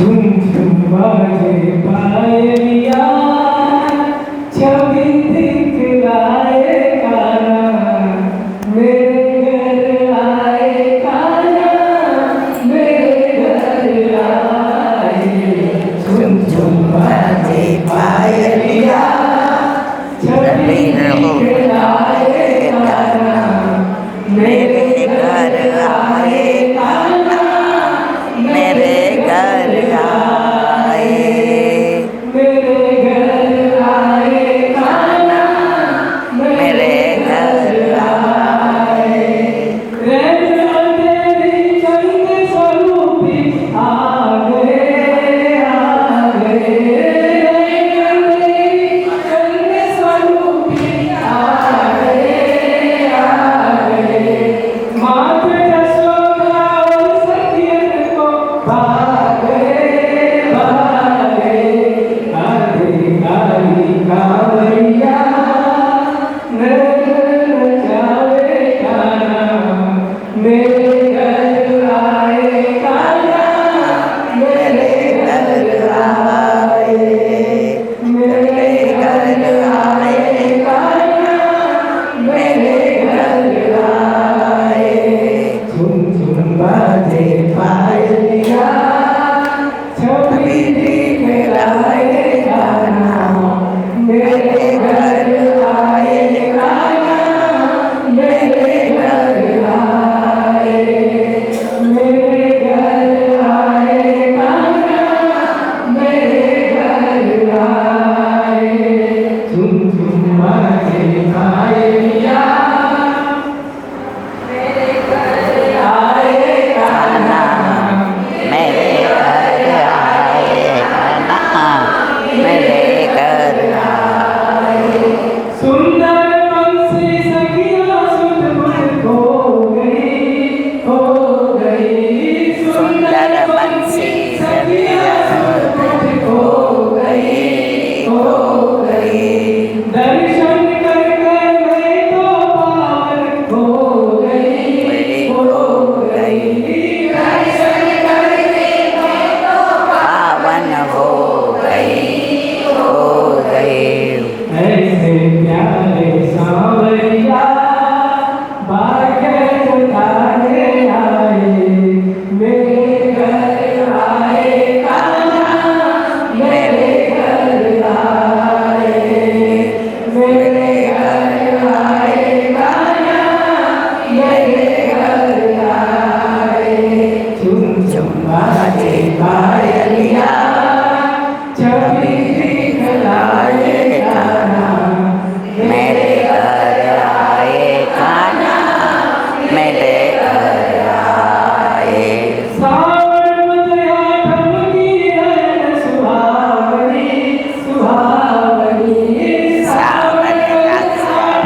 झुम झुम बाजे पायलिया छवि दिखलाए काना मेरे घर आए काना मेरे घर आए झुम झुम बाजे पायलिया छवि दिखलाए काना मेरे घर आए काना मेरे घर आए, मेरे घर आए काना मेरे घर आए। रैना तेरी चंद स्वरूपी आ गए रैना तेरी चंद स्वरूपी आ गए मात यशोदा और सखियन को भागे आधे काली कावड़िया नैन जावे काना मेरे घर आए काना मेरे घर आए मेरे घर आए काना मेरे घर आए झुम झुम बाजे पायलिया छवि दिखलाए काना मेरे घर आए काना मेरे घर आए मेरे घर आए काना मेरे घर आए झुम झुम बाजे पायलिया मेरे घर आए काना मेरे घर आए कान्हा, मेरे घर आए। सुंदर बंसी सखिया सुध बुध खो गई सुंदर बंसी सखिया सुध बुध खो गई दर्शन करके मैं तो पावन खो गई दर्शन करके मैं तो पावन हो गई, हो गई। ऐसे प्यारे सांवरिया भाग्य उठाने आए मेरे घर आए काना मेरे घर आए मेरे घर आए काना मेरे घर आए झुम झुम बाजे पायलिया छवि दिखलाए काना मेरे घर आए कान्हा, मेरे घर आए। सावन मदया ठमकी नयन सुहावनी सुहावनी सावन मदया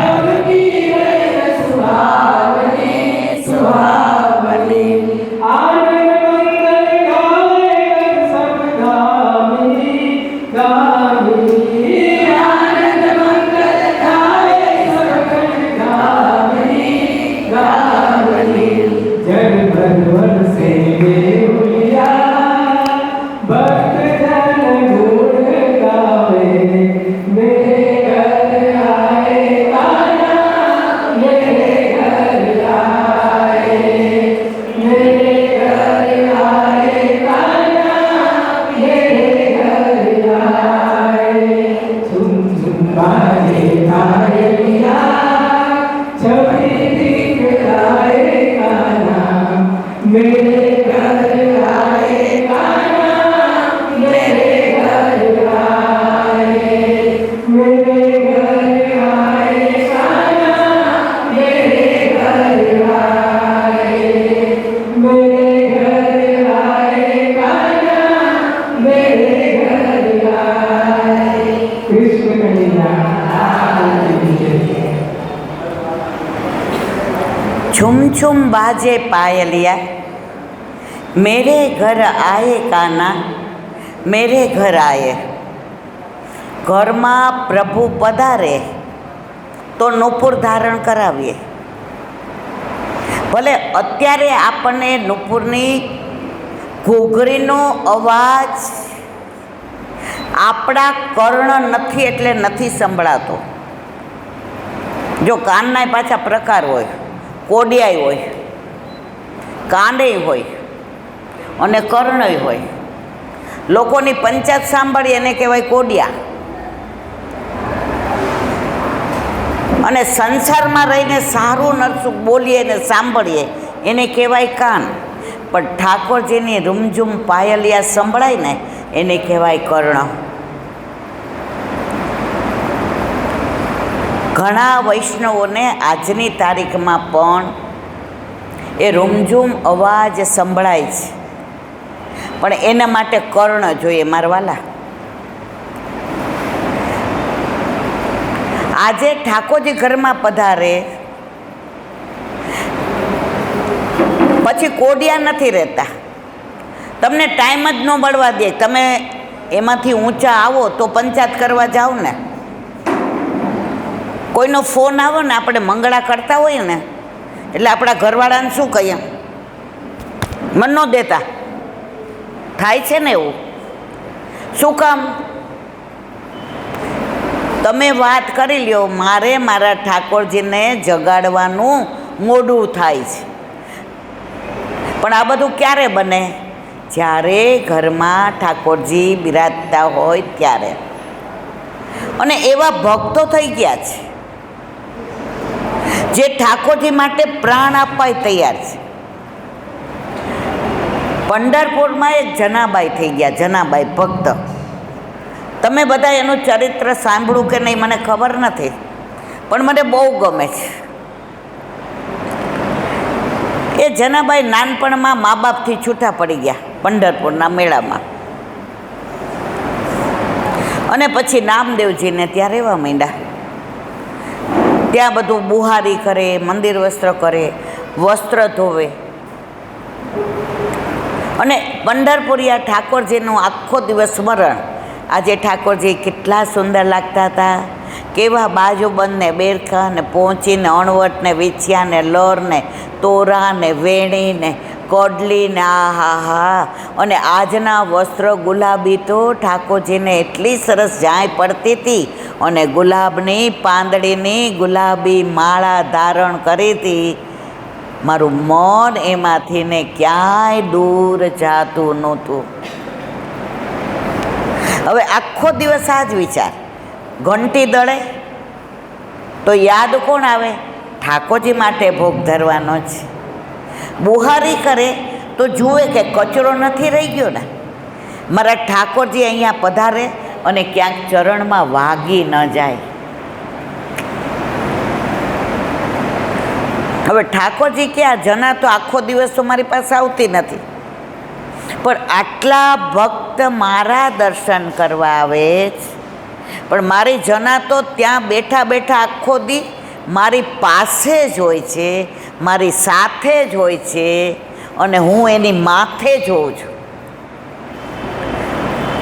ठमकी नयन सुहावनी सुहावनी आनंद मंगल गावे सब गामिनी गामिनी आनंद मंगल गावे सब गामिनी गामिनी जग भरवन से देवलिया भक्त जन गुण गावे मेरे घर आए काना मेरे घर आए मेरे घर आए काना मेरे घर आए झुम झुम बाजे पायलिया छवि दिखलाए काना मेरे घर आए काना मेरे घर आए मेरे घर आए काना मेरे घर आए मेरे घर आए काना मेरे घर आए कृष्ण कन्हैया झुम झुम बाजे पायलिया मेरे घर आए काना, मेरे घर आए। ઘરમાં પ્રભુ પધારે તો નૂપુર ધારણ કરાવીએ, ભલે અત્યારે આપણને નુપુરની ઘૂઘરીનો અવાજ આપણા કર્ણ નથી એટલે નથી સંભળાતો. જો કાનના પાછા પ્રકાર હોય, કોડિયાય હોય, કાંડેય હોય અને કર્ણય હોય. લોકોની પંચાયત સાંભળીએ એને કહેવાય કોડિયા, અને સંસારમાં રહીને સારું નરસું બોલીએ ને સાંભળીએ એને કહેવાય કાન. પણ ઠાકોરજીની રૂમઝૂમ પાયલિયા સંભળાય ને એને કહેવાય કર્ણ. ઘણા વૈષ્ણવોને આજની તારીખમાં પણ એ રૂમઝૂમ અવાજ સંભળાય છે, પણ એના માટે કર્ણ જોઈએ મારવાલા. આજે ઠાકોરજી ઘરમાં પધારે પછી કોડિયા નથી રહેતા. તમને ટાઈમ જ ન મળવા દે. તમે એમાંથી ઊંચા આવો તો પંચાયત કરવા જાઓ ને, કોઈનો ફોન આવે ને, આપણે મંગળા કરતા હોય ને એટલે આપણા ઘરવાળાને શું કહીએ, મન ન દેતા થાય છે ને એવું. શું કામ? તમે વાત કરી લ્યો, મારે મારા ઠાકોરજીને જગાડવાનું મોડું થાય છે. પણ આ બધું ક્યારે બને? જ્યારે ઘરમાં ઠાકોરજી બિરાજતા હોય ત્યારે. અને એવા ભક્તો થઈ ગયા છે જે ઠાકોરજી માટે પ્રાણ આપવા તૈયાર છે. પંઢરપુરમાં એક જનાબાઈ થઈ ગયા, જનાબાઈ ભક્ત. તમે બધા એનું ચરિત્ર સાંભળ્યું કે નહીં મને ખબર નથી, પણ મને બહુ ગમે છે. એ જનાબાઈ નાનપણમાં મા બાપથી છૂટા પડી ગયા પંઢરપુરના મેળામાં, અને પછી નામદેવજીને ત્યાં રહેવા માંડ્યા. ત્યાં બધું બુહારી કરે, મંદિર વસ્ત્ર કરે, વસ્ત્ર ધોવે. અને પંઢરપુરિયા ઠાકોરજીનું આખો દિવસ સ્મરણ. આજે ઠાકોરજી કેટલા સુંદર લાગતા હતા, કેવા બાજુબંધ ને બેરખા ને પહોંચીને અણવટ ને વિછિયા ને લર ને તોરા ને વેણી ને કોડલી ને આ હા. અને આજના વસ્ત્ર ગુલાબી તો ઠાકોરજીને એટલી સરસ જાય પડતી હતી, અને ગુલાબની પાંદડીની ગુલાબી માળા ધારણ કરી હતી. મારું મન એમાંથી ને ક્યાંય દૂર જાતું નહોતું. હવે આખો દિવસ આ જ વિચાર. ઘંટી દળે તો યાદ કોણ આવે? ઠાકોરજી માટે ભોગ ધરવાનો છે. બુહારી કરે તો જુએ કે કચરો નથી રહી ગયો ને, મારા ઠાકોરજી અહીંયા પધારે અને ક્યાંક ચરણમાં વાગી ન જાય. હવે ઠાકોરજી ક્યાં? જના તો આખો દિવસ તો મારી પાસે આવતી નથી, પણ આટલા ભક્ત મારા દર્શન કરવા આવે છે. પણ મારી જના તો ત્યાં બેઠા બેઠા આખો દી મારી પાસે જ હોય છે, મારી સાથે જ હોય છે, અને હું એની માથે જોઉં છું.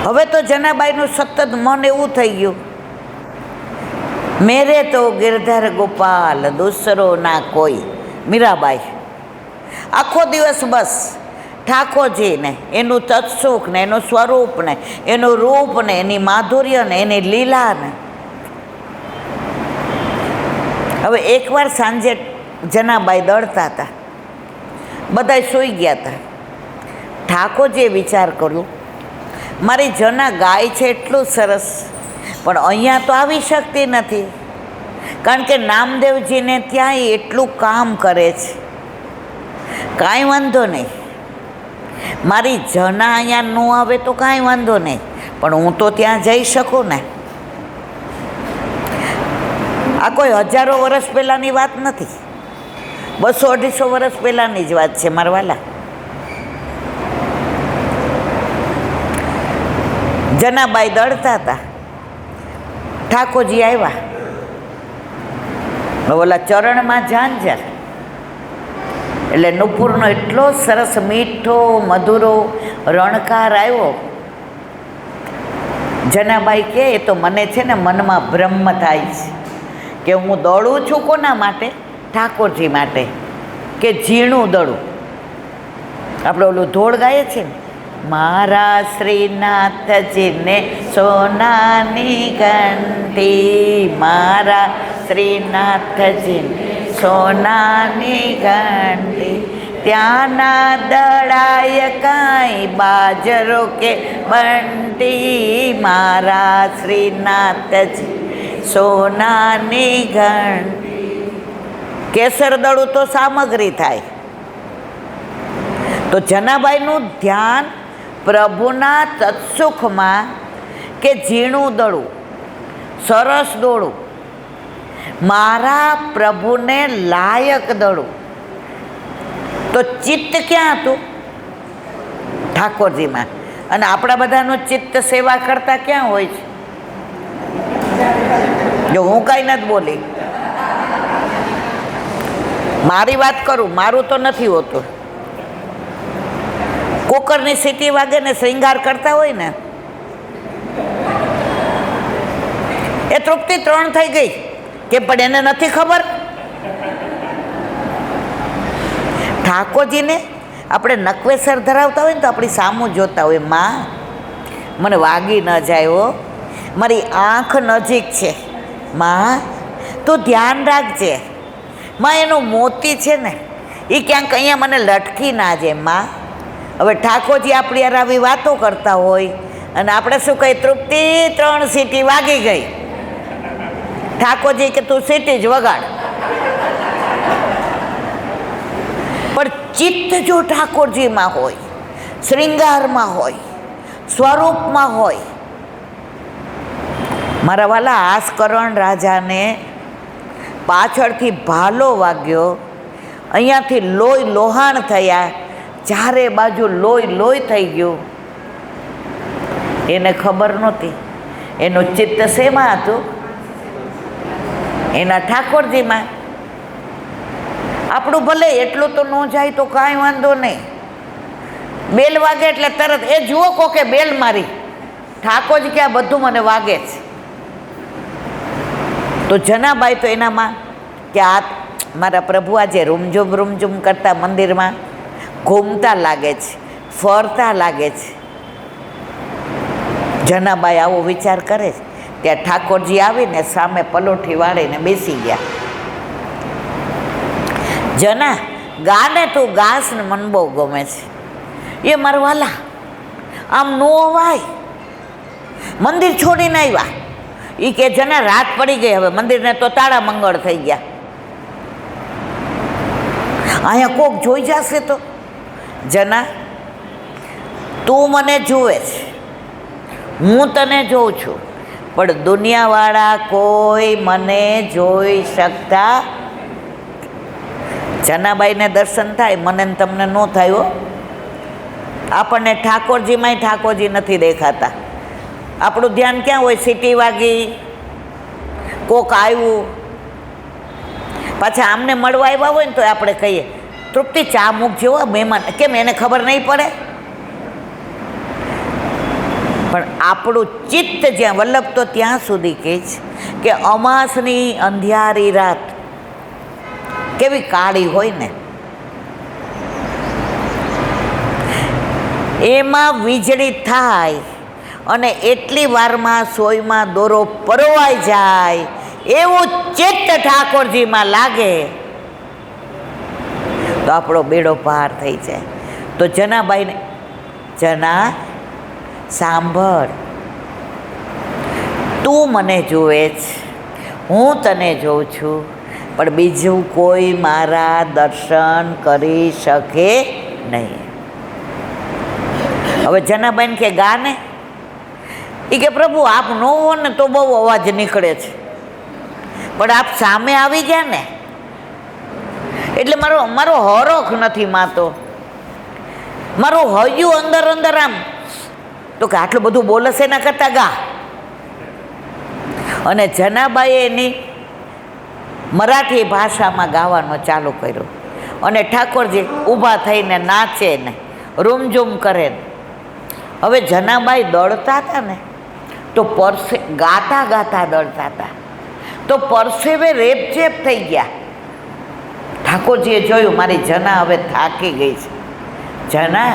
હવે તો જનાબાઈનું સતત મન એવું થઈ ગયું, મેરે તો ગિરધર ગોપાલ દૂસરો ના કોઈ. મીરાબાઈ આખો દિવસ બસ ઠાકોરજી ને એનું તત્સુખ ને એનું સ્વરૂપ ને એનું રૂપ ને એની માધુર્ય ને એની લીલા ને. હવે એકવાર સાંજે જનાબાઈ દળતા હતા, બધાય સૂઈ ગયા હતા. ઠાકોરજીએ વિચાર કર્યો, મારી જના ગાય છે એટલું સરસ, પણ અહીંયા તો આવી શકતી નથી, કારણ કે નામદેવજીને ત્યાં એટલું કામ કરે છે. કાંઈ વાંધો નહીં, મારી જના અહીંયા ન આવે તો કાંઈ વાંધો નહીં, પણ હું તો ત્યાં જઈ શકું ને. આ કોઈ હજારો વર્ષ પહેલાંની વાત નથી, 200-250 વર્ષ પહેલાંની જ વાત છે મારા વાલા. જનાબાઈ દળતા હતા, ઠાકોરજી આવ્યા, ઓલા ચરણમાં ઝાંઝર. એટલે નુપુરનો એટલો સરસ મીઠો મધુરો રણકાર આવ્યો. જનાબાઈ કહે, એ તો મને છે ને મનમાં બ્રહ્મ થાય છે કે હું દોડું છું કોના માટે? ઠાકોરજી માટે. કે ઝીણું દડું. આપણે ઓલું ધોળ ગાઈએ છીએ ને, મારા શ્રીનાથજીને સોનાની ઘંટી, મારા શ્રીનાથજીને સોનાની ઘંટી, ત્યાંના દડાય કાંઈ બાજરો કે બંટી, મારા શ્રીનાથજી સોનાની ઘંટી. કેસર દડું તો સામગ્રી થાય. તો જનાબાઈનું ધ્યાન પ્રભુના તત્સુખમાં કે ઝીણું દડું, સરસ દોડું, મારા પ્રભુને લાયક દડું. તો ચિત્ત ક્યાં હતું? ઠાકોરજીમાં. અને આપણા બધાનું ચિત્ત સેવા કરતા ક્યાં હોય છે? જો હું કાંઈ નથી બોલી, મારી વાત કરું, મારું તો નથી હોતું. કુકરની સીટી વાગે ને શ્રૃંગાર કરતા હોય ને, એ તૃપ્તિ 3 થઈ ગઈ કે પણ એને નથી ખબર. ઠાકોરજીને આપણે નકવેસર ધરાવતા હોય ને તો આપણી સામું જોતા હોય, માં મને વાગી ન જાય હો, મારી આંખ નજીક છે, માં તું ધ્યાન રાખજે, માં એનું મોતી છે ને એ ક્યાંક અહીંયા મને લટકી ના જાય માં. હવે ઠાકોરજી આપણી યાર આવી વાતો કરતા હોય અને આપણે શું કહીએ, તૃપ્તિ 3 સીટી વાગી ગઈ. ઠાકોરજી કે તું સીટી જ વગાડ. પણ ચિત્ત જો ઠાકોરજીમાં હોય, શ્રૃંગારમાં હોય, સ્વરૂપમાં હોય. મારા વાલા આસકરણ રાજાને પાછળથી ભાલો વાગ્યો, અહીંયાથી લોહી લોહાણ થયા, ચારે બાજુ લોહી લોહી થઈ ગયું. એને ખબર નહોતી. એનું ચિત્ત શેમાં હતું? એના ઠાકોરજીમાં. આપણું ભલે એટલું તો ન જાય તો કાંઈ વાંધો નહીં, બેલ વાગે એટલે તરત એ જુઓ કોકે બેલ મારી, ઠાકોરજી કે આ બધું મને વાગે છે. તો જનાબાઈ તો એનામાં કે આ મારા પ્રભુ આજે રૂમઝુમ કરતા મંદિરમાં ઘૂમતા લાગે છે, ફરતા લાગે છે. જનાબાઈ આવો વિચાર કરે છે ત્યાં ઠાકોરજી આવીને સામે પલોઠી વાળીને બેસી ગયા. જના ગાને તું ગાસ ને મન બહુ ગમે છે. એ મારા વાલા આમ નો વાય, મંદિર છોડીને આવ્યા. એ કે જના રાત પડી ગઈ, હવે મંદિરને તો તાળા મંગળ થઈ ગયા, અહીંયા કોક જોઈ જશે તો. જના તું મને જુએ છે, હું તને જોઉં છું, પણ દુનિયાવાળા કોઈ મને જોઈ શકતા. જનાબાઈને દર્શન થાય, મને ને તમને ન થાય હો. આપણને ઠાકોરજીમાંય ઠાકોરજી નથી દેખાતા. આપણું ધ્યાન ક્યાં હોય? સીટી વાગી, કોક આવ્યું, પાછા આમને મળવા આવ્યા હોય ને તો આપણે કહીએ તૃપ્તિ ચા મૂકજો મહેમાન. કેમ એને ખબર નહીં પડે? પણ આપણું ચિત્ત જ્યાં વલ્લભ તો ત્યાં સુધી કહે છે કે અમાસની અંધિયારી રાત કેવી કાળી હોય ને, એમાં વીજળી થાય અને એટલી વારમાં સોયમાં દોરો પરોવાઈ જાય એવું ચિત્ત ઠાકોરજીમાં લાગે તો આપણો બેડો પાર થઈ જાય. તો જનાબાઈને, જના સાંભળ, તું મને જુએ છે, હું તને જોઉં છું, પણ બીજું કોઈ મારા દર્શન કરી શકે નહીં. હવે જનાબાઈને કે ગાને, એ કે પ્રભુ આપ ન હો ને તો બહુ અવાજ નીકળે છે, પણ આપ સામે આવી ગયા ને એટલે મારો હરોખ નથી માતો, મારું હૈયું અંદર અંદર આમ. તો કે આટલું બધું બોલે છે એના કરતાં ગા. અને જનાબાઈએ એની મરાઠી ભાષામાં ગાવાનો ચાલુ કર્યો અને ઠાકોરજી ઊભા થઈને નાચે ને રૂમઝૂમ કરે ને. હવે જનાબાઈ દોડતા હતા ને તો ગાતા ગાતા દોડતા હતા તો પરસેવે રેપઝેપ થઈ ગયા. ઠાકોરજીએ જોયું મારી જના હવે થાકી ગઈ છે. જના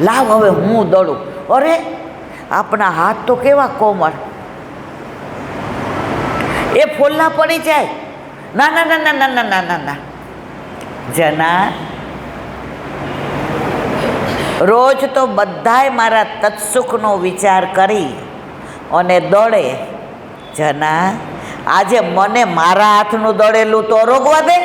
લાવ હવે હું દોડું. અરે આપણા હાથ તો કેવા કોમળ, એ ફોલ્લા પડી જાય. ના ના ના ના ના ના ના ના ના. જના રોજ તો બધાય મારા તત્સુખનો વિચાર કરી અને દોડે. જના આજે મને મારા હાથનું દોડેલું તો રોકવા દે.